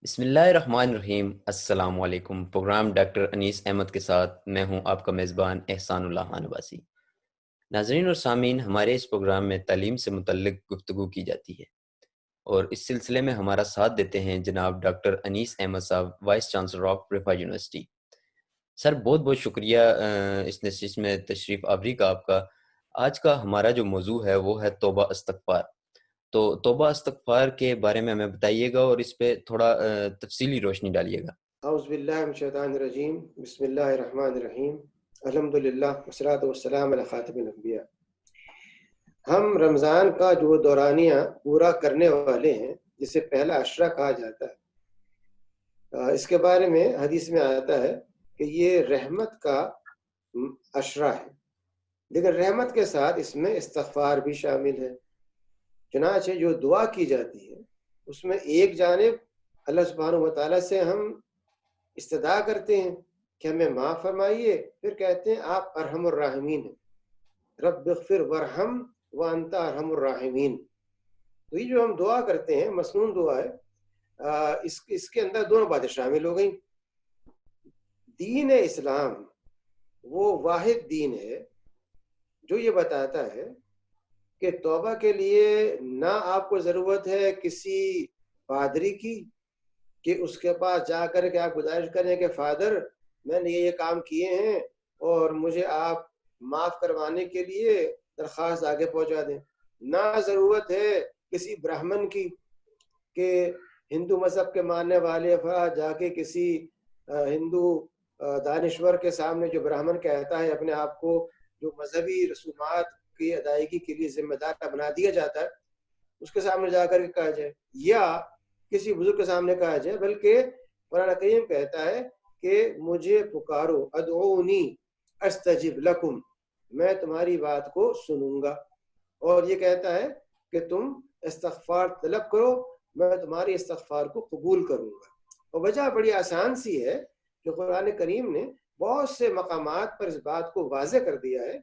بسم اللہ الرحمن الرحیم۔ السلام علیکم۔ پروگرام ڈاکٹر انیس احمد کے ساتھ میں ہوں آپ کا میزبان احسان اللہ خان عباسی۔ ناظرین اور سامعین، ہمارے اس پروگرام میں تعلیم سے متعلق گفتگو کی جاتی ہے اور اس سلسلے میں ہمارا ساتھ دیتے ہیں جناب ڈاکٹر انیس احمد صاحب، وائس چانسلر آف رفا یونیورسٹی۔ سر، بہت بہت شکریہ اس نشست میں تشریف آوری کا آپ کا۔ آج کا ہمارا جو موضوع ہے وہ ہے توبہ استغفار۔ تو توبہ استغفار کے بارے میں ہمیں بتائیے گا اور اس پہ تھوڑا تفصیلی روشنی ڈالیے گا۔ اعوذ باللہ من الشیطان الرجیم، بسم اللہ الرحمن الرحیم، الحمدللہ والصلاۃ والسلام علی خاتم الانبیاء۔ ہم رمضان کا جو دورانیہ پورا کرنے والے ہیں، جسے پہلا عشرہ کہا جاتا ہے، اس کے بارے میں حدیث میں آتا ہے کہ یہ رحمت کا عشرہ ہے، لیکن رحمت کے ساتھ اس میں استغفار بھی شامل ہے۔ چنانچہ جو دعا کی جاتی ہے اس میں ایک جانب اللہ سبحانہ و تعالیٰ سے ہم استدعا کرتے ہیں کہ ہمیں معاف فرمائیے، پھر کہتے ہیں آپ ارحم الراحمین ہیں، رب اغفر ورحم وانت ارحم الراحمین۔ تو یہ جو ہم دعا کرتے ہیں مسنون دعا ہے، اس کے اندر دونوں باتیں شامل ہو گئیں۔ دین اسلام وہ واحد دین ہے جو یہ بتاتا ہے کہ توبہ کے لیے نہ آپ کو ضرورت ہے کسی پادری کی کہ اس کے پاس جا کر کے آپ گزارش کریں کہ فادر میں نے یہ کام کیے ہیں اور مجھے آپ معاف کروانے کے لیے درخواست آگے پہنچا دیں، نہ ضرورت ہے کسی برہمن کی کہ ہندو مذہب کے ماننے والے افراد جا کے کسی ہندو دانشور کے سامنے، جو برہمن کہتا ہے اپنے آپ کو، جو مذہبی رسومات کی ادائیگی کے لیے ذمہ دار بنا دیا جاتا ہے، اس کے سامنے جا کر کے کہا جائے یا کسی بزرگ کے سامنے کہا جائے، بلکہ قرآن کریم کہتا ہے کہ مجھے پکارو، ادعونی استجب لکم، میں تمہاری بات کو سنوں گا، اور یہ کہتا ہے کہ تم استغفار طلب کرو، میں تمہاری استغفار کو قبول کروں گا۔ اور وجہ بڑی آسان سی ہے کہ قرآن کریم نے بہت سے مقامات پر اس بات کو واضح کر دیا ہے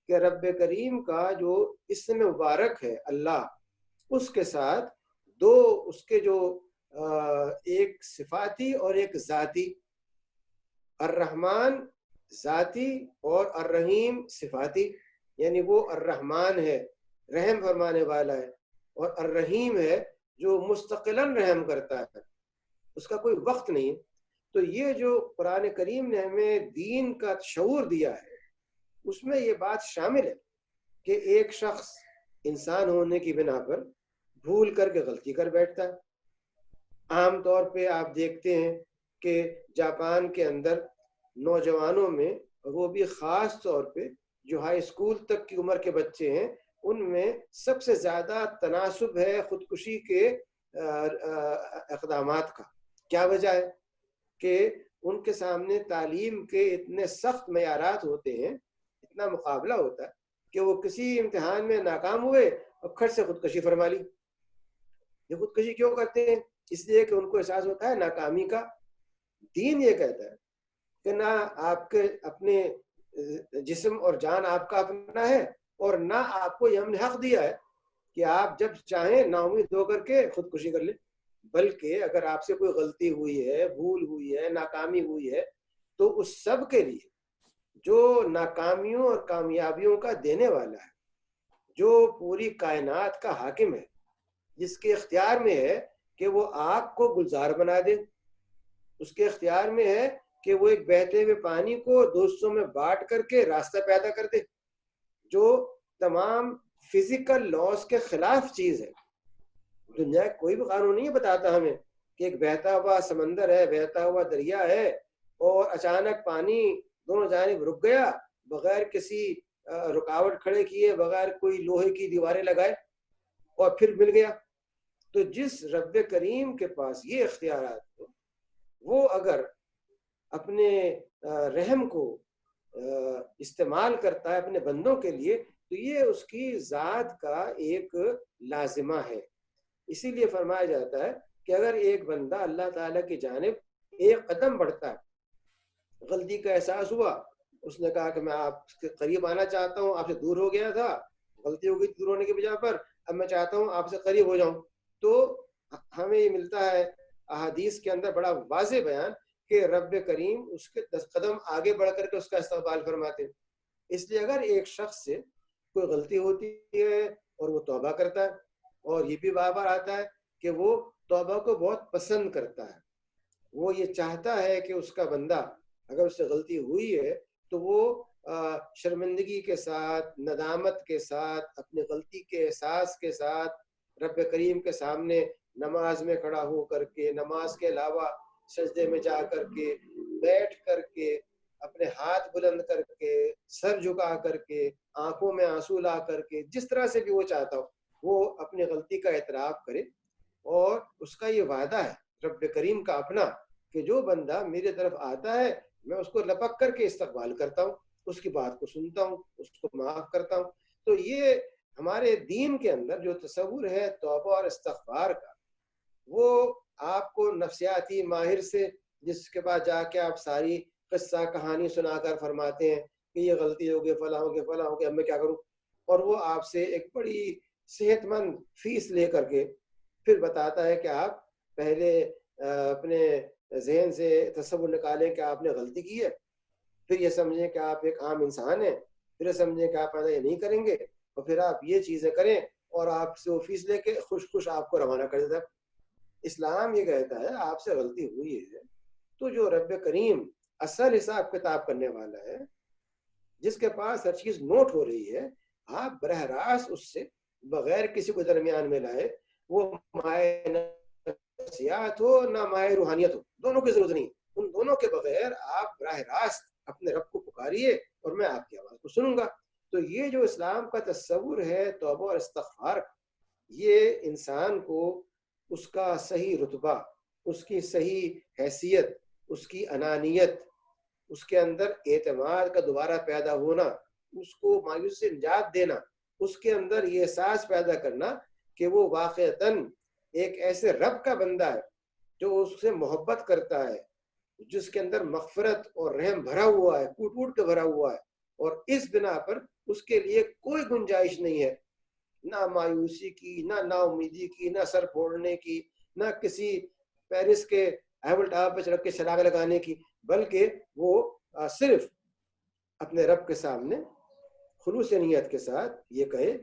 کہ رب کریم کا جو اسم مبارک ہے اللہ، اس کے ساتھ دو اس کے جو ایک صفاتی اور ایک ذاتی، الرحمن ذاتی اور الرحیم صفاتی، یعنی وہ الرحمن ہے، رحم فرمانے والا ہے، اور الرحیم ہے جو مستقلاً رحم کرتا ہے، اس کا کوئی وقت نہیں ہے۔ تو یہ جو قرآن کریم نے ہمیں دین کا شعور دیا ہے، اس میں یہ بات شامل ہے کہ ایک شخص انسان ہونے کی بنا پر بھول کر کے غلطی کر بیٹھتا ہے۔ عام طور پہ آپ دیکھتے ہیں کہ جاپان کے اندر نوجوانوں میں، وہ بھی خاص طور پہ جو ہائی اسکول تک کی عمر کے بچے ہیں، ان میں سب سے زیادہ تناسب ہے خودکشی کے اقدامات کا۔ کیا وجہ ہے؟ کہ ان کے سامنے تعلیم کے اتنے سخت معیارات ہوتے ہیں، اتنا مقابلہ ہوتا ہے کہ وہ کسی امتحان میں ناکام ہوئے اور کھٹ سے خودکشی فرما لی۔ یہ خودکشی کیوں کرتے ہیں؟ اس لیے کہ ان کو احساس ہوتا ہے ناکامی کا۔ دین یہ کہتا ہے کہ نہ آپ کے اپنے جسم اور جان آپ کا اپنا ہے، اور نہ آپ کو یہ ہم نے حق دیا ہے کہ آپ جب چاہیں نا امید ہو کر کے خودکشی کر لیں، بلکہ اگر آپ سے کوئی غلطی ہوئی ہے، بھول ہوئی ہے، ناکامی ہوئی ہے، تو اس سب کے لیے جو ناکامیوں اور کامیابیوں کا دینے والا ہے، جو پوری کائنات کا حاکم ہے، جس کے اختیار میں ہے کہ وہ آگ کو گلزار بنا دے، اس کے اختیار میں ہے کہ وہ ایک بہتے ہوئے پانی کو دوستوں میں بانٹ کر کے راستہ پیدا کر دے، جو تمام فزیکل لاز کے خلاف چیز ہے۔ دنیا کا کوئی بھی قانون نہیں بتاتا ہمیں کہ ایک بہتا ہوا سمندر ہے، بہتا ہوا دریا ہے، اور اچانک پانی دونوں جانب رک گیا بغیر کسی رکاوٹ کھڑے کیے، بغیر کوئی لوہے کی دیواریں لگائے، اور پھر مل گیا۔ تو جس رب کریم کے پاس یہ اختیارات ہو، وہ اگر اپنے رحم کو استعمال کرتا ہے اپنے بندوں کے لیے، تو یہ اس کی ذات کا ایک لازمہ ہے۔ اسی لیے فرمایا جاتا ہے کہ اگر ایک بندہ اللہ تعالیٰ کی جانب ایک قدم بڑھتا ہے، غلطی کا احساس ہوا، اس نے کہا کہ میں آپ کے قریب آنا چاہتا ہوں، آپ سے دور ہو گیا تھا، غلطی ہو گئی دور ہونے کی بجا پر، اب میں چاہتا ہوں آپ سے قریب ہو جاؤں، تو ہمیں یہ ملتا ہے احادیث کے اندر بڑا واضح بیان کہ رب کریم اس کے 10 قدم آگے بڑھ کر کے اس کا استقبال فرماتے ہیں. اس لیے اگر ایک شخص سے کوئی غلطی ہوتی ہے اور وہ توبہ کرتا ہے، اور یہ بھی بار بار آتا ہے کہ وہ توبہ کو بہت پسند کرتا ہے، وہ یہ چاہتا ہے کہ اس کا بندہ اگر اس سے غلطی ہوئی ہے تو وہ شرمندگی کے ساتھ، ندامت کے ساتھ، اپنی غلطی کے احساس کے ساتھ رب کریم کے سامنے نماز میں کھڑا ہو کر کے، نماز کے علاوہ سجدے میں جا کر کے، بیٹھ کر کے، اپنے ہاتھ بلند کر کے، سر جھکا کر کے، آنکھوں میں آنسو لا کر کے، جس طرح سے بھی وہ چاہتا ہو وہ اپنی غلطی کا اعتراف کرے. اور اس کا یہ وعدہ ہے رب کریم کا اپنا کہ جو بندہ میرے طرف آتا ہے میں اس کو لپک کر کے استقبال کرتا ہوں، اس کی بات کو سنتا ہوں، اس کو معاف کرتا ہوں. تو یہ ہمارے دین کے اندر جو تصور ہے توبہ اور استغفار کا، وہ آپ کو نفسیاتی ماہر سے جس کے پاس جا کے آپ ساری قصہ کہانی سنا کر فرماتے ہیں کہ یہ غلطی ہو گئی، فلاں ہو گیا، فلاں ہو گیا، اب میں کیا کروں، اور وہ آپ سے ایک بڑی صحت مند فیس لے کر کے پھر بتاتا ہے کہ آپ پہلے اپنے ذہن سے تصور نکالیں کہ آپ نے غلطی کی ہے، پھر یہ سمجھیں کہ آپ ایک عام انسان ہیں، پھر یہ سمجھیں کہ آپ ایسا یہ نہیں کریں گے، اور پھر آپ یہ چیزیں کریں اور آپ سے وہ فیس لے کے خوش خوش آپ کو روانہ کر دیتا ہے. اسلام یہ کہتا ہے آپ سے غلطی ہوئی ہے تو جو رب کریم اصل حساب کتاب کرنے والا ہے، جس کے پاس ہر چیز نوٹ ہو رہی ہے، آپ براہ راست اس سے بغیر کسی کو درمیان میں لائے، وہ مائے نفسیات ہو نہ مائے روحانیت ہو، دونوں کی ضرورت نہیں، ان دونوں کے بغیر آپ براہ راست اپنے رب کو پکاریے اور میں آپ کی آواز کو سنوں گا. تو یہ جو اسلام کا تصور ہے توبہ اور استغفار کا، یہ انسان کو اس کا صحیح رتبہ، اس کی صحیح حیثیت، اس کی انانیت، اس کے اندر اعتماد کا دوبارہ پیدا ہونا، اس کو مایوسی سے نجات دینا، اس کے اندر یہ احساس پیدا کرنا کہ وہ واقعتاً ایک ایسے رب کا بندہ ہے جو اس سے محبت کرتا ہے، جس کے اندر مغفرت اور رحم بھرا ہوا ہے، کوٹ کوٹ کے بھرا ہوا ہے، اور اس بنا پر اس کے لیے کوئی گنجائش نہیں ہے نہ مایوسی کی، نہ نا امیدی کی، نہ سر پھوڑنے کی، نہ کسی پیرس کے ایبل ٹاپ پہ چڑھ کے شراغ لگانے کی، بلکہ وہ صرف اپنے رب کے سامنے خلوص نیت کے ساتھ یہ کہے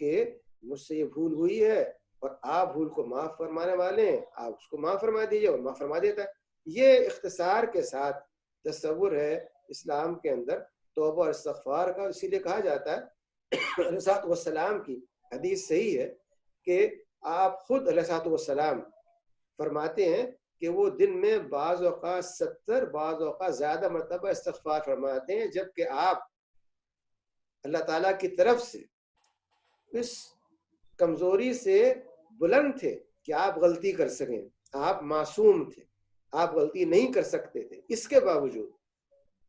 کہ مجھ سے یہ بھول ہوئی ہے اور آپ بھول کو معاف فرمانے والے ہیں، آپ اس کو معاف فرما دیجیے، اور معاف فرما دیتا ہے. یہ اختصار کے ساتھ تصور ہے اسلام کے اندر توبہ اور استغفار کا. اسی لیے کہا جاتا ہے علیہ الصلوۃ والسلام کی حدیث صحیح ہے کہ آپ خود علیہ الصلوۃ والسلام فرماتے ہیں کہ وہ دن میں بعض اوقات 70، بعض اوقات زیادہ مرتبہ استغفار فرماتے ہیں، جبکہ آپ اللہ تعالیٰ کی طرف سے اس کمزوری سے بلند تھے کہ آپ غلطی کر سکیں، آپ معصوم تھے، آپ غلطی نہیں کر سکتے تھے. اس کے باوجود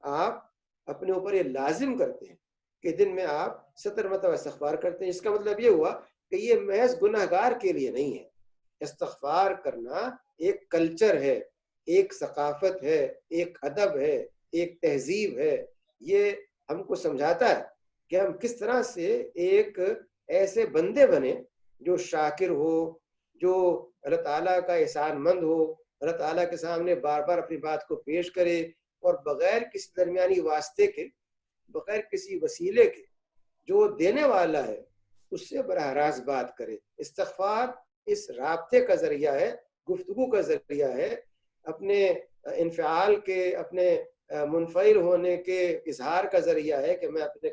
آپ اپنے اوپر یہ لازم کرتے ہیں کہ دن میں آپ 70 مرتبہ استغفار کرتے ہیں. اس کا مطلب یہ ہوا کہ یہ محض گناہ گار کے لیے نہیں ہے. استغفار کرنا ایک کلچر ہے، ایک ثقافت ہے، ایک ادب ہے، ایک تہذیب ہے. یہ ہم کو سمجھاتا ہے کہ ہم کس طرح سے ایک ایسے بندے بنے جو شاکر ہو، جو اللہ تعالیٰ کا احسان مند ہو، اللہ تعالیٰ کے سامنے بار بار اپنی بات کو پیش کرے اور بغیر کسی درمیانی واسطے کے، بغیر کسی وسیلے کے، جو دینے والا ہے اس سے براہ راست بات کرے. استغفار اس رابطے کا ذریعہ ہے، گفتگو کا ذریعہ ہے، اپنے انفعال کے، اپنے منفعل ہونے کے اظہار کا ذریعہ ہے کہ میں اپنے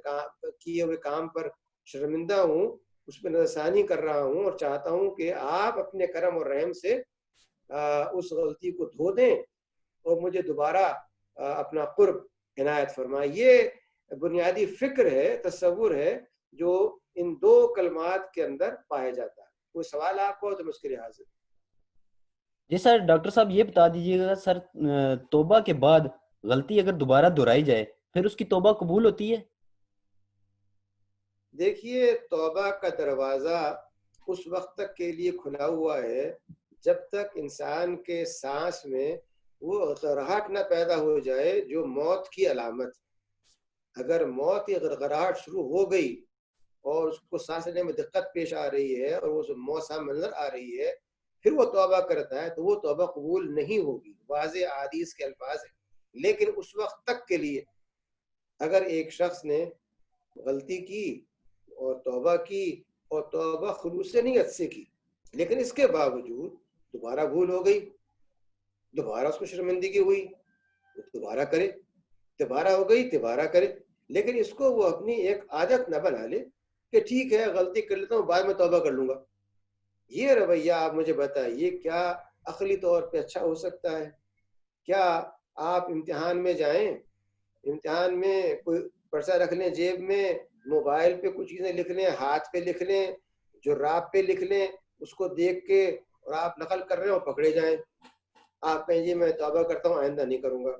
کیے ہوئے کام پر شرمندہ ہوں، اس پہ نظرثانی کر رہا ہوں اور چاہتا ہوں کہ آپ اپنے کرم اور رحم سے اس غلطی کو دھو دیں اور مجھے دوبارہ اپنا قرب عنایت فرمائے. یہ بنیادی فکر ہے، تصور ہے جو ان دو کلمات کے اندر پایا جاتا ہے. کوئی سوال آپ کو تو میں اس کے لیے حاضر. جی سر، ڈاکٹر صاحب یہ بتا دیجیے گا سر، توبہ کے بعد غلطی اگر دوبارہ دہرائی جائے پھر اس کی توبہ قبول ہوتی ہے؟ دیکھیے، توبہ کا دروازہ اس وقت تک کے لیے کھلا ہوا ہے جب تک انسان کے سانس میں وہ غرغراہٹ نہ پیدا ہو جائے جو موت کی علامت. اگر موت کی غرغراہٹ شروع ہو گئی اور اس کو سانس لینے میں دقت پیش آ رہی ہے اور وہ موت سامنے نظر آ رہی ہے پھر وہ توبہ کرتا ہے تو وہ توبہ قبول نہیں ہوگی. واضح حدیث کے الفاظ ہیں. لیکن اس وقت تک کے لیے اگر ایک شخص نے غلطی کی اور توبہ کی اور توبہ خلوص نیت سے کی، لیکن اس کے باوجود دوبارہ بھول ہو گئی، دوبارہ اس کو شرمندگی ہوئی، دوبارہ کرے، دوبارہ ہو گئی دوبارہ کرے، لیکن اس کو وہ اپنی ایک عادت نہ بنا لے کہ ٹھیک ہے غلطی کر لیتا ہوں بعد میں توبہ کر لوں گا. یہ رویہ آپ مجھے بتائیے کیا عقلی طور پہ اچھا ہو سکتا ہے؟ کیا آپ امتحان میں جائیں، امتحان میں کوئی پرچہ رکھ لیں جیب میں، موبائل پہ کچھ چیزیں لکھ لیں، ہاتھ پہ لکھ لیں، جراب پہ لکھ لیں، اس کو دیکھ کے اور آپ نقل کر رہے ہو پکڑے جائیں، آپ کہیں جی میں توبہ کرتا ہوں آئندہ نہیں کروں گا.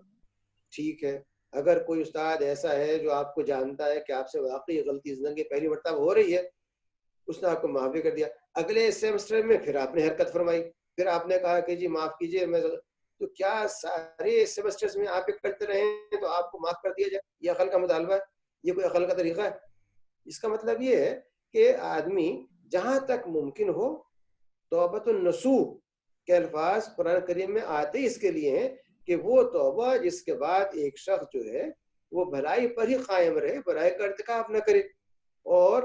ٹھیک ہے، اگر کوئی استاد ایسا ہے جو آپ کو جانتا ہے کہ آپ سے واقعی غلطی زندگی پہلی مرتبہ ہو رہی ہے، اس نے آپ کو معاف بھی کر دیا، اگلے سیمسٹر میں پھر آپ نے حرکت فرمائی، پھر آپ نے کہا کہ جی معاف کیجیے میں، تو کیا سارے سیمسٹرز میں آپ کرتے رہیں تو آپ کو معاف کر دیا جائے؟ یہ عقل کا مطالبہ ہے؟ یہ کوئی عقل کا طریقہ ہے؟ اس کا مطلب یہ ہے کہ آدمی جہاں تک ممکن ہو توبۃ النصوح کے الفاظ قرآن کریم میں آتے ہی اس کے لیے ہیں کہ وہ توبہ جس کے بعد ایک شخص جو ہے وہ بھلائی پر ہی قائم رہے، برائی کا ارتکاب نہ کرے اور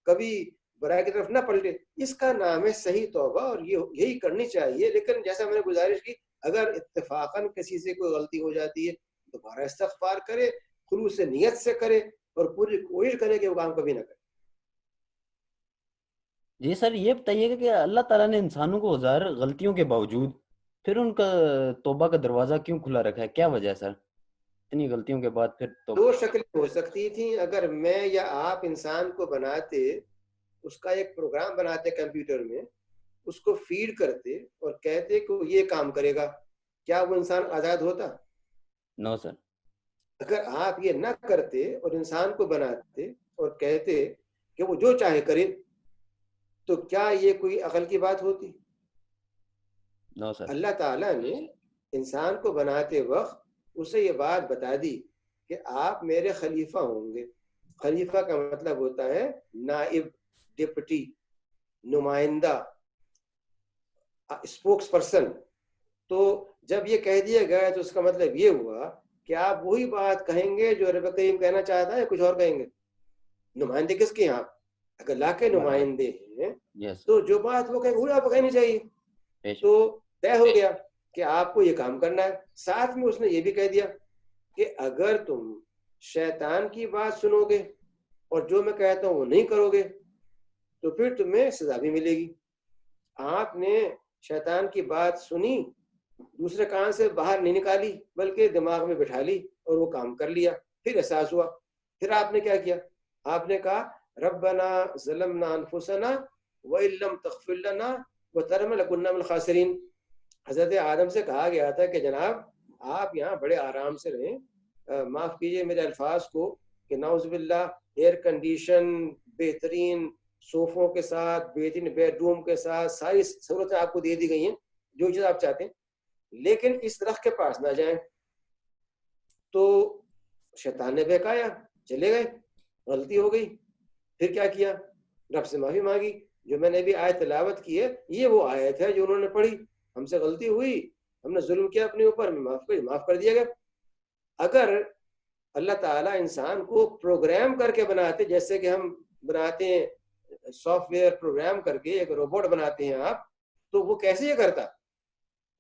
کبھی برائی کی طرف نہ پلٹے. اس کا نام ہے صحیح توبہ اور یہی کرنی چاہیے. لیکن جیسا میں نے گزارش کی اگر اتفاقاً کسی سے کوئی غلطی ہو جاتی ہے دوبارہ استغفار کرے، خلوص سے نیت سے کرے اور پوری کوشش کرے کہ وہ کام کبھی نہ کرے. جی سر، یہ بتائیے کہ اللہ تعالیٰ نے انسانوں کو ہزار غلطیوں کے باوجود پھر ان کا توبہ کا دروازہ کیوں کھلا رکھا ہے؟ کیا وجہ ہے سر اتنی غلطیوں کے بعد پھر توبہ؟ دو شکلیں ہو سکتی تھیں. اگر میں یا آپ انسان کو بناتے، اس کا ایک پروگرام بناتے کمپیوٹر میں، اس کو فیڈ کرتے اور کہتے کہ وہ یہ کام کرے گا، کیا وہ انسان آزاد ہوتا؟ نو سر. اگر آپ یہ نہ کرتے اور انسان کو بناتے اور کہتے کہ وہ جو چاہے کرے تو کیا یہ کوئی عقل کی بات ہوتی؟ نو سر. اللہ تعالیٰ نے انسان کو بناتے وقت اسے یہ بات بتا دی کہ آپ میرے خلیفہ ہوں گے. خلیفہ کا مطلب ہوتا ہے نائب، ڈپٹی، نمائندہ، اسپوکس پرسن. تو جب یہ کہہ دیا گیا تو اس کا مطلب یہ ہوا کہ آپ وہی بات کہیں گے جو رب کریم کہنا چاہتا ہے، کچھ اور کہیں گے. نمائندے کس کے ہیں؟ اگر لا کے نمائندے ہیں تو جو بات وہ کہیں وہی آپ کہنی چاہیے. تو طے ہو گیا کہ آپ کو یہ کام کرنا ہے. ساتھ میں اس نے یہ بھی کہہ دیا کہ اگر تم شیطان کی بات سنو گے اور جو میں کہتا ہوں وہ نہیں کرو گے تو پھر تمہیں سزا بھی ملے گی. آپ نے شیطان کی بات سنی، دوسرے کان سے باہر نہیں نکالی بلکہ دماغ میں بٹھا لی اور وہ کام کر لیا. پھر احساس ہوا، پھر آپ نے کیا کیا؟ آپ نے کہا ربنا ظلمنا انفسنا وان لم تغفر لنا وترحمنا لنکونن من الخاسرین. حضرت آدم سے کہا گیا تھا کہ جناب آپ یہاں بڑے آرام سے رہیں، معاف کیجئے میرے الفاظ کو، کہ نعوذ باللہ ایئر کنڈیشن، بہترین صوفوں کے ساتھ، بہترین بیڈ روم کے ساتھ ساری سہولتیں آپ کو دے دی گئی ہیں، جو چیز آپ چاہتے ہیں، لیکن اس درخت کے پاس نہ جائیں. تو شیطان نے بہکایا، چلے گئے، غلطی ہو گئی. پھر کیا کیا؟ رب سے معافی مانگی. جو میں نے بھی آیت تلاوت کی ہے یہ وہ آیت ہے جو انہوں نے پڑھی، ہم سے غلطی ہوئی، ہم نے ظلم کیا اپنے اوپر، معاف کر دیا گیا. اگر اللہ تعالیٰ انسان کو پروگرام کر کے بناتے، جیسے کہ ہم بناتے ہیں سافٹ ویئر پروگرام کر کے ایک روبوٹ بناتے ہیں آپ، تو وہ کیسے یہ کرتا؟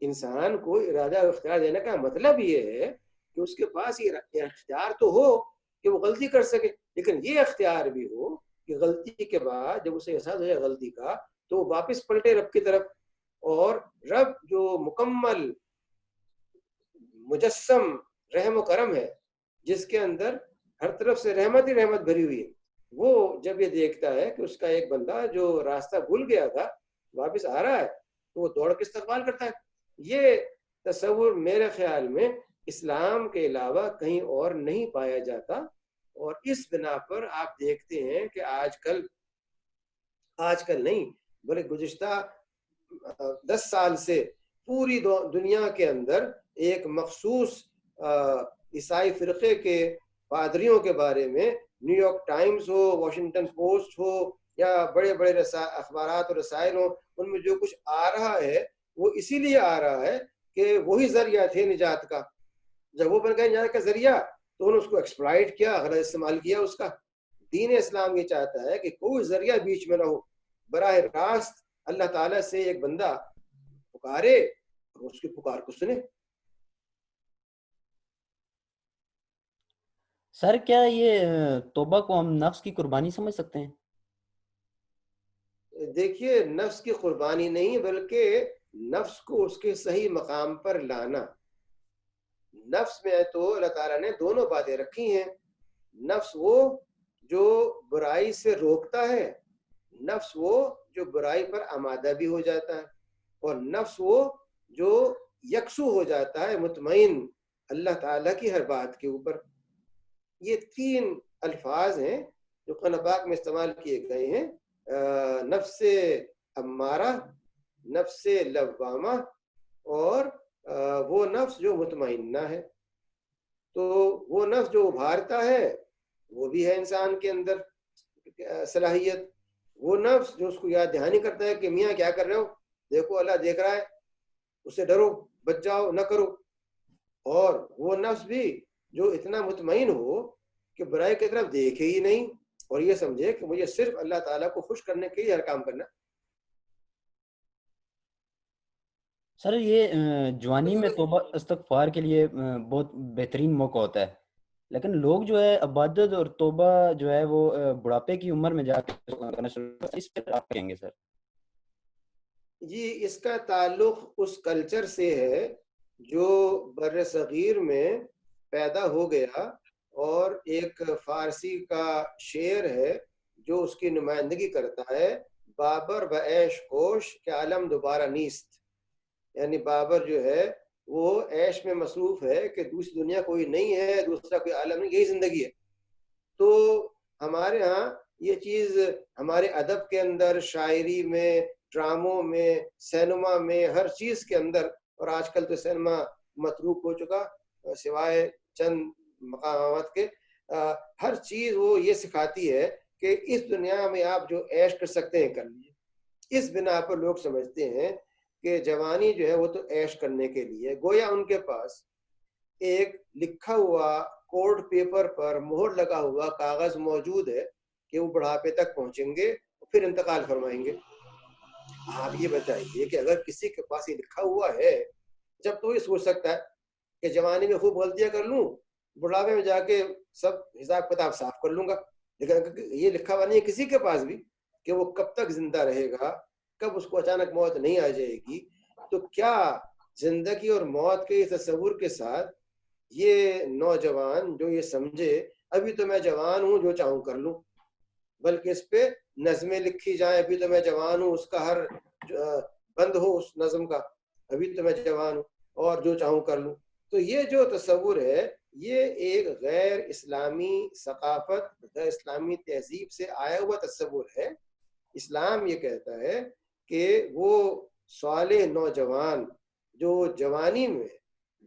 انسان کو ارادہ اختیار دینے کا مطلب یہ ہے کہ اس کے پاس یہ اختیار تو ہو کہ وہ غلطی کر سکے، لیکن یہ اختیار بھی ہو کہ غلطی کے بعد جب اسے احساس ہو جائے غلطی کا تو وہ واپس پلٹے رب کی طرف. اور رب جو مکمل مجسم رحم و کرم ہے، جس کے اندر ہر طرف سے رحمت ہی رحمت بھری ہوئی ہے، وہ جب یہ دیکھتا ہے کہ اس کا ایک بندہ جو راستہ بھول گیا تھا واپس آ رہا ہے تو وہ دوڑ کے استقبال کرتا ہے. یہ تصور میرے خیال میں اسلام کے علاوہ کہیں اور نہیں پایا جاتا. اور اس بنا پر آپ دیکھتے ہیں کہ آج کل نہیں بلکہ گزشتہ 10 سال سے پوری دنیا کے اندر ایک مخصوص عیسائی فرقے کے پادریوں کے بارے میں نیو یارک ٹائمز ہو، واشنگٹن پوسٹ ہو یا بڑے بڑے اخبارات اور رسائل ہوں، ان میں جو کچھ آ رہا ہے وہ اسی لیے آ رہا ہے کہ وہی ذریعہ تھے نجات کا. جب وہ بن گئے نجات کا ذریعہ تو انہوں نے اس کو ایکسپلائٹ کیا، غلط استعمال کیا اس کا. دین اسلام یہ چاہتا ہے کہ کوئی ذریعہ بیچ میں نہ ہو، براہ راست اللہ تعالیٰ سے ایک بندہ پکارے اور اس کی پکار کو سنے. سر کیا یہ توبہ کو ہم نفس کی قربانی سمجھ سکتے ہیں؟ دیکھیے، نفس کی قربانی نہیں بلکہ نفس کو اس کے صحیح مقام پر لانا. نفس میں تو اللہ تعالیٰ نے دونوں باتیں رکھی ہیں. نفس وہ جو برائی سے روکتا ہے، نفس وہ جو برائی پر آمادہ بھی ہو جاتا ہے، اور نفس وہ جو یکسو ہو جاتا ہے، مطمئن اللہ تعالیٰ کی ہر بات کے اوپر. یہ تین الفاظ ہیں جو قرآن پاک میں استعمال کیے گئے ہیں، نفس امارہ، نفس لوامہ، اور وہ نفس جو مطمئنہ ہے. تو وہ نفس جو ابھارتا ہے وہ بھی ہے انسان کے اندر صلاحیت. وہ نفس جو اس کو یاد دہانی کرتا ہے کہ میاں کیا کر رہے ہو، دیکھو اللہ دیکھ رہا ہے، اس سے ڈرو، بچ جاؤ، نہ کرو. اور وہ نفس بھی جو اتنا مطمئن ہو کہ برائی کی طرف دیکھے ہی نہیں اور یہ سمجھے کہ مجھے صرف اللہ تعالیٰ کو خوش کرنے کے لیے ہر کام کرنا. سر یہ جوانی میں توبہ استغفار کے لیے بہت بہترین موقع ہوتا ہے، لیکن لوگ جو ہے عبادت اور توبہ جو ہے وہ بڑھاپے کی عمر میں جا کے کرنا شروع کرتے ہیں. اس پہ آپ کہیں گے سر؟ جی، اس کا تعلق اس کلچر سے ہے جو بر صغیر میں پیدا ہو گیا، اور ایک فارسی کا شعر ہے جو اس کی نمائندگی کرتا ہے، بابر بعیش کوش کہ عالم دوبارہ نیست. یعنی بابر جو ہے وہ عیش میں مصروف ہے کہ دوسری دنیا کوئی نہیں ہے، دوسرا کوئی عالم نہیں، یہی زندگی ہے. تو ہمارے ہاں یہ چیز ہمارے ادب کے اندر، شاعری میں، ڈراموں میں، سینما میں، ہر چیز کے اندر، اور آج کل تو سینما متروک ہو چکا سوائے چند مقامات کے، ہر چیز وہ یہ سکھاتی ہے کہ اس دنیا میں آپ جو عیش کر سکتے ہیں کر لیجیے. اس بنا پر لوگ سمجھتے ہیں کہ جوانی جو ہے وہ تو عیش کرنے کے لیے، گویا ان کے پاس ایک لکھا ہوا کورٹ پیپر پر مہر لگا ہوا کاغذ موجود ہے کہ وہ بڑھاپے تک پہنچیں گے پھر انتقال فرمائیں گے. آپ یہ بتائیے کہ اگر کسی کے پاس یہ لکھا ہوا ہے، جب تو یہ سوچ سکتا ہے کہ جوانی میں خوب غلطیاں کر لوں، بڑھاپے میں جا کے سب حساب کتاب صاف کر لوں گا. لیکن یہ لکھا ہوا نہیں ہے کسی کے پاس بھی کہ وہ کب تک زندہ رہے گا، کب اس کو اچانک موت نہیں آ جائے گی. تو کیا زندگی اور موت کے تصور کے ساتھ یہ نوجوان جو یہ سمجھے ابھی تو میں جوان ہوں جو چاہوں کر لوں، بلکہ اس پہ نظمیں لکھی جائیں، ابھی تو میں جوان ہوں، اس کا ہر بند ہو اس نظم کا، ابھی تو میں جوان ہوں اور جو چاہوں کر لوں. تو یہ جو تصور ہے یہ ایک غیر اسلامی ثقافت، غیر اسلامی تہذیب سے آیا ہوا تصور ہے. اسلام یہ کہتا ہے کہ وہ صالح نوجوان جو جوانی میں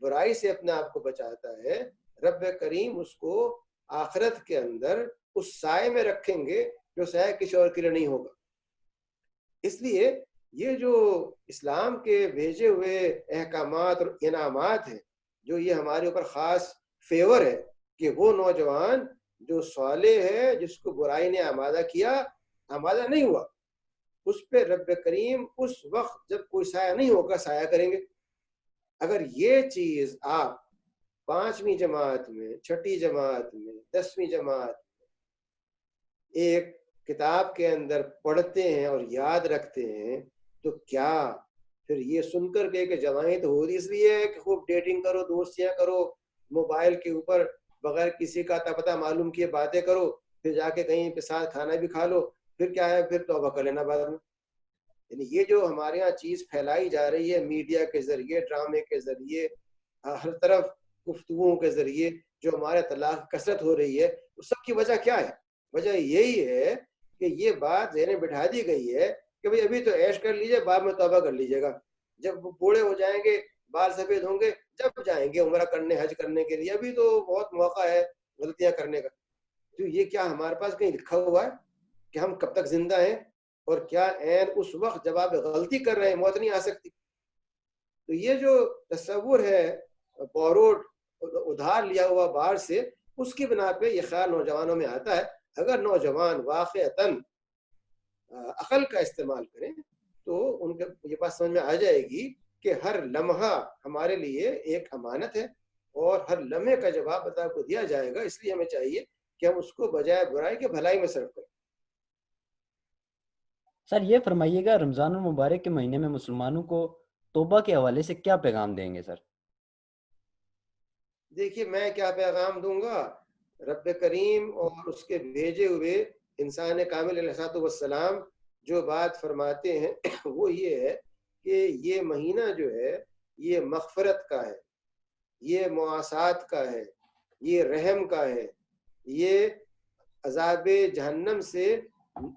برائی سے اپنے آپ کو بچاتا ہے، رب کریم اس کو آخرت کے اندر اس سائے میں رکھیں گے جو سایہ کسی اور کے لیے نہیں ہوگا. اس لیے یہ جو اسلام کے بھیجے ہوئے احکامات اور انعامات ہیں، جو یہ ہمارے اوپر خاص فیور ہے کہ وہ نوجوان جو صالح ہے، جس کو برائی نے آمادہ کیا، آمادہ نہیں ہوا، اس پہ رب کریم اس وقت جب کوئی سایہ نہیں ہوگا سایہ کریں گے. اگر یہ چیز آپ 5ویں جماعت میں، 6ٹھی جماعت میں، 10ویں جماعت میں ایک کتاب کے اندر پڑھتے ہیں اور یاد رکھتے ہیں، تو کیا پھر یہ سن کر کے کہ جوانی تو ہو رہی اس لیے کہ خوب ڈیٹنگ کرو، دوستیاں کرو، موبائل کے اوپر بغیر کسی کا پتہ معلوم کیے باتیں کرو، پھر جا کے کہیں پہ ساتھ کھانا بھی کھا لو، پھر کیا ہے، پھر توبہ کر لینا بعد میں. یعنی یہ جو ہمارے یہاں چیز پھیلائی جا رہی ہے میڈیا کے ذریعے، ڈرامے کے ذریعے، ہر طرف گفتگوؤں کے ذریعے جو ہمارے طلاق کثرت ہو رہی ہے، اس سب کی وجہ کیا ہے؟ وجہ یہی ہے کہ یہ بات ذہن میں بٹھا دی گئی ہے کہ بھئی ابھی تو عیش کر لیجئے، بعد میں توبہ کر لیجئے گا. جب بوڑھے ہو جائیں گے، بال سفید ہوں گے، جب جائیں گے عمرہ کرنے، حج کرنے کے لیے، ابھی تو بہت موقع ہے غلطیاں کرنے کا. تو یہ کیا ہمارے پاس کہیں لکھا ہوا ہے؟ کہ ہم کب تک زندہ ہیں اور کیا عین اس وقت جب آپ غلطی کر رہے ہیں موت نہیں آ سکتی. تو یہ جو تصور ہے بوروڈ ادھار لیا ہوا باہر سے، اس کی بنا پہ یہ خیال نوجوانوں میں آتا ہے. اگر نوجوان واقعتاً عقل کا استعمال کریں تو ان کے یہ بات سمجھ میں آ جائے گی کہ ہر لمحہ ہمارے لیے ایک امانت ہے اور ہر لمحے کا جواب بتا کو دیا جائے گا. اس لیے ہمیں چاہیے کہ ہم اس کو بجائے برائی کے بھلائی میں صرف کریں. سر یہ فرمائیے گا، رمضان المبارک کے مہینے میں مسلمانوں کو توبہ کے حوالے سے کیا پیغام دیں گے سر؟ دیکھیے میں کیا پیغام دوں گا، رب کریم اور اس کے بھیجے ہوئے انسان کامل علیہ السلام جو بات فرماتے ہیں وہ یہ ہے کہ یہ مہینہ جو ہے یہ مغفرت کا ہے، یہ مواسات کا ہے، یہ رحم کا ہے، یہ عذاب جہنم سے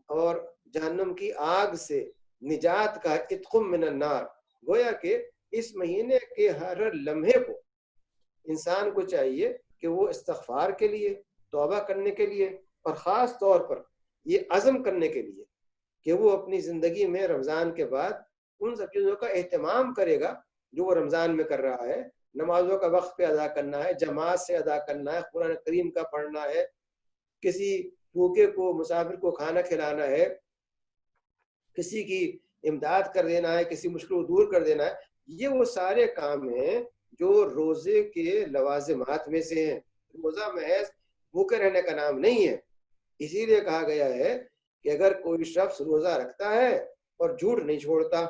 اور جہنم کی آگ سے نجات کا، اتقم من النار. گویا کہ اس مہینے کے ہر لمحے کو انسان کو چاہیے کہ وہ استغفار کے لیے، توبہ کرنے کے لیے، اور خاص طور پر یہ عزم کرنے کے لیے کہ وہ اپنی زندگی میں رمضان کے بعد ان سب چیزوں کا اہتمام کرے گا جو وہ رمضان میں کر رہا ہے. نمازوں کا وقت پہ ادا کرنا ہے، جماعت سے ادا کرنا ہے، قرآن کریم کا پڑھنا ہے، کسی بھوکے کو مسافر کو کھانا کھلانا ہے، کسی کی امداد کر دینا ہے، کسی مشکل کو دور کر دینا ہے. یہ وہ سارے کام ہیں جو روزے کے لوازمات میں سے ہیں. روزہ محض بھوکے رہنے کا نام نہیں ہے. اسی لیے کہا گیا ہے کہ اگر کوئی شخص روزہ رکھتا ہے اور جھوٹ نہیں چھوڑتا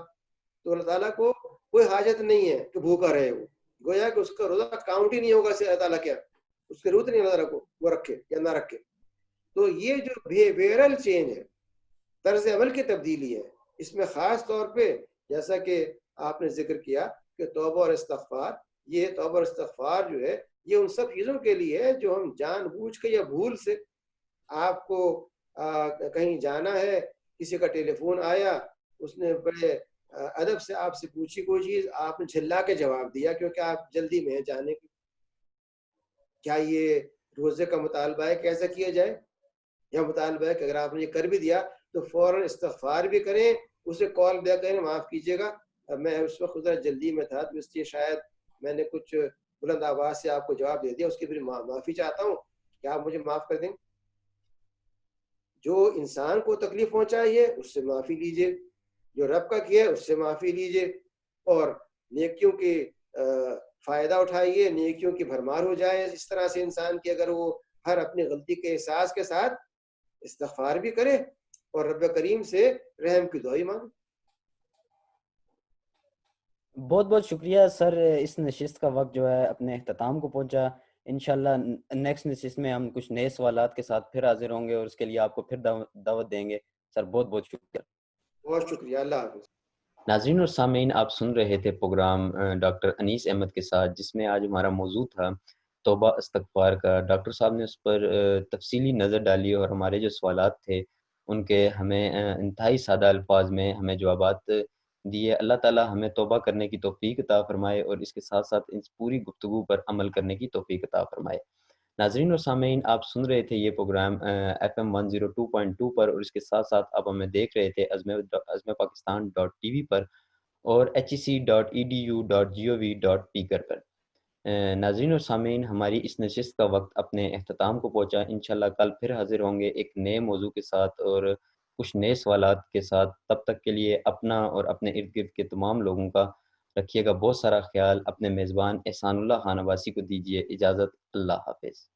تو اللہ تعالیٰ کو کوئی حاجت نہیں ہے کہ بھوکا رہے. وہ گویا کہ اس کا روزہ کاؤنٹ ہی نہیں ہوگا سے اللہ تعالیٰ کیا اس کی ضرورت نہیں اللہ تعالیٰ کو وہ رکھے یا نہ رکھے. تو یہ جو بیہیویئرل چینج ہے، طرز عمل کی تبدیلی ہے، اس میں خاص طور پہ جیسا کہ آپ نے ذکر کیا کہ توبہ اور استغفار، یہ توبہ اور استغفار جو ہے یہ ان سب چیزوں کے لیے ہے جو ہم جان بوجھ کے یا بھول سے، آپ کو کہیں جانا ہے، کسی کا ٹیلی فون آیا، اس نے بڑے ادب سے آپ سے پوچھی کوئی چیز، آپ نے جھلا کے جواب دیا کیونکہ آپ جلدی میں جانے کی. کیا یہ روزے کا مطالبہ ہے کہ ایسا کیا جائے؟ یا مطالبہ ہے کہ اگر آپ نے یہ کر بھی دیا تو فوراً استغفار بھی کریں، اسے کال بیک کریں، معاف کیجیے گا میں اس وقت ذرا جلدی میں تھا تو اس لیے شاید میں نے کچھ بلند آواز سے آپ کو جواب دے دیا، اس کی پھر معافی چاہتا ہوں، کیا آپ مجھے معاف کر دیں؟ جو انسان کو تکلیف پہنچائی ہے اس سے معافی لیجیے، جو رب کا کیا ہے اس سے معافی لیجیے، اور نیکیوں کے فائدہ اٹھائیے، نیکیوں کی بھرمار ہو جائے اس طرح سے انسان کی، اگر وہ ہر اپنی غلطی کے احساس کے ساتھ استغفار بھی کرے اور رب کریم سے رحم کی دعائی مانگے. بہت بہت شکریہ سر. اس نشست کا وقت جو ہے اپنے اختتام کو پہنچا. انشاءاللہ نیکسٹ نشست میں ہم کچھ نئے سوالات کے ساتھ پھر حاضر ہوں گے اور اس کے لیے آپ کو پھر دعوت دیں گے. سر بہت بہت شکریہ. بہت شکریہ. اللہ حافظ. ناظرین اور سامعین، آپ سن رہے تھے پروگرام ڈاکٹر انیس احمد کے ساتھ، جس میں آج ہمارا موضوع تھا توبہ استغفار کا. ڈاکٹر صاحب نے اس پر تفصیلی نظر ڈالی اور ہمارے جو سوالات تھے ان کے ہمیں انتہائی سادہ الفاظ میں ہمیں جوابات دیے. اللہ تعالی ہمیں توبہ کرنے کی توفیق عطا فرمائے اور اس کے ساتھ ساتھ اس پوری گفتگو پر عمل کرنے کی توفیق عطا فرمائے. ناظرین اور سامعین، آپ سن رہے تھے یہ پروگرام FM 102.2 پر، اور اس کے ساتھ ساتھ آپ ہمیں دیکھ رہے تھے عزم پاکستان .tv پر اور hec.edu.gov.pker پر. ناظرین اور سامعین، ہماری اس نشست کا وقت اپنے اختتام کو پہنچا. انشاءاللہ کل پھر حاضر ہوں گے ایک نئے موضوع کے ساتھ اور کچھ نئے سوالات کے ساتھ. تب تک کے لیے اپنا اور اپنے ارد گرد کے تمام لوگوں کا رکھیے گا بہت سارا خیال. اپنے میزبان احسان اللہ خان عباسی کو دیجیے اجازت. اللہ حافظ.